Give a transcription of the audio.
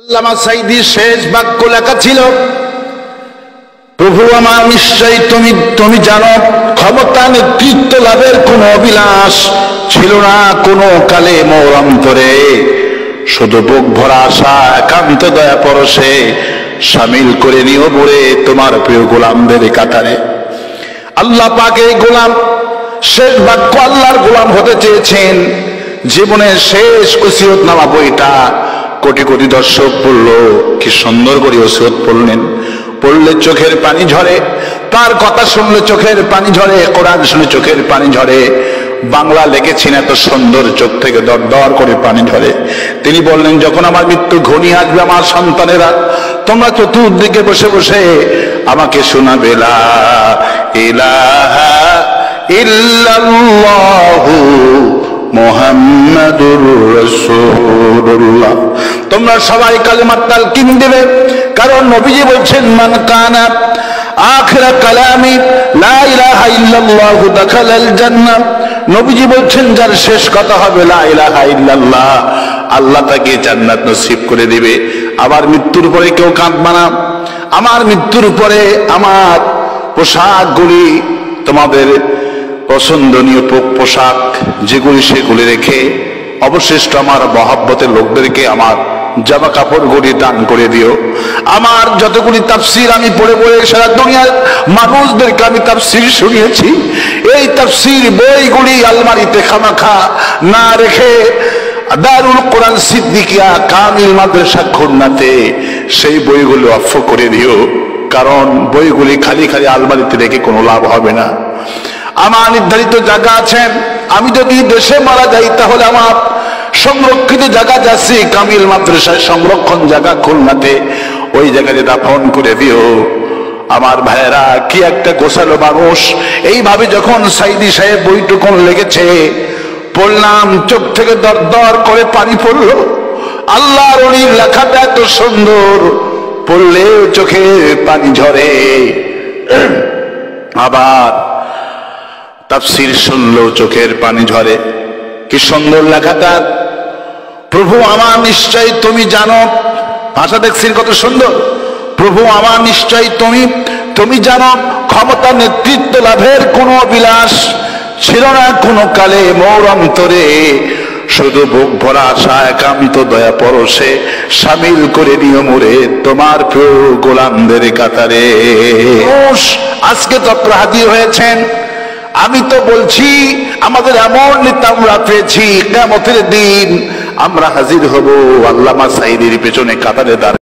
আল্লামা সাঈদীর শেষ বাক্য লেখা ছিল, প্রভু আমার নিশ্চয়ই তুমি জানো, ক্ষমতা নেতৃত্ব লাভের কোন অভিলাষ ছিল না কোনো কালে মোর অন্তরে, শুধু বুক ভরা আশা একান্ত দয়া পরশে শামিল করে নিও মোরে তোমার প্রিয় গোলামদের কাতারে। আল্লাহ পাক এই গোলাম শেষ বাক্য আল্লাহর গোলাম হতে চেয়েছেন। জীবনের শেষ ওসিয়তনামা বইটা কোটি কোটি দর্শক পড়লো, কি সুন্দর করে ওসিয়ত পড়লেন। পড়লে চোখের পানি ঝরে, তার কথা শুনলে চোখের পানি ঝরে, কোরআন শুনে চোখের পানি ঝরে। বাংলা লিখেছেন এত সুন্দর, চোখ থেকে দর দর করে পানি ঝরে। তিনি বললেন, যখন আমার মৃত্যু ঘনিয়ে আসবে আমার সন্তানেরা, তোমরা চতুর্দিকে বসে বসে আমাকে শোনাবে লা ইলাহা ইল্লাল্লাহু মুহাম্মাদুর রাসূলুল্লাহ। তোমরা সবাই কালিমাত তালকিন দিবে, কারণ নবীজি বলছেন, মান কানা আখিরা কালামি লা ইলাহা ইল্লাল্লাহু দাখালাল জান্নাহ। নবীজি বলছেন, যার শেষ কথা হবে লা ইলাহা ইল্লাল্লাহ, আল্লাহ তাকে জান্নাত নসিব করে দিবে। আবার মৃত্যুর পরে কেউ কাঁদবে না। আমার মৃত্যুর পরে আমার পোশাকগুলি, তোমাদের পছন্দনীয় পোশাক যেগুলি, সেগুলি রেখে অবশিষ্ট আমার মহব্বতের লোকদেরকে আমার জামা কাপড়গুলি দান করে দিও। আমার যতগুলি তাফসির আমি পড়ে পড়ে সারা দুনিয়ার মানুষদেরকে আমি তাফসির শুনিয়েছি, এই তাফসির বইগুলি আলমারিতে খামাখা না রেখে দারুল কোরআন সিদ্দিকিয়া কামিল মাদ্রাসা খুলনাতে সেই বইগুলো অফ করে দিও, কারণ বইগুলি খালি খালি আলমারিতে রেখে কোনো লাভ হবে না। আমার নির্ধারিত জায়গা আছে, আমি যদি দেশে মারা যাই তাহলে আমার সংরক্ষিত জায়গা যাচ্ছে কামিল মাদ্রাসায় সংরক্ষণ জায়গা খুলনাতে, ওই জায়গায় দাফন করে দিও। আমার ভাইয়েরা, কি একটা গোছালো মানুষ। এইভাবে যখন সাঈদী সাহেব বইটুকুন লেগেছে, পড়লাম, চোখ থেকে দর দর করে পানি পড়লো। আল্লাহর ওলির লেখাটা এত সুন্দর, পড়লেও চোখে পানি ঝরে। আবার তাফসীর শুনলেও চোখের পানি ঝরে। কি সুন্দর লেখাটা, প্রভু আমার নিশ্চয়ই তুমি জানো। ভাষা দেখছেন কত সুন্দর। প্রভু আমার নিশ্চয়ই তুমি জানো, ক্ষমতা নেতৃত্ব লাভের কোনো অভিলাষ ছিল না কোনো কালে মোর অন্তরে, শুধু বুক ভরা আশা একান্ত দয়া পরশে শামিল করে নিও মোরে তোমার প্রিয় গোলামদের কাতারে। আজকে তো আপনারা হাজির হয়েছেন, আমি তো বলছি আমাদের এমন নেতা আমরা পেয়েছি, কিয়ামতের দিন আমরা হাজির হব আল্লামা সাঈদীর পেছনে কাতারে দাঁড়িয়ে।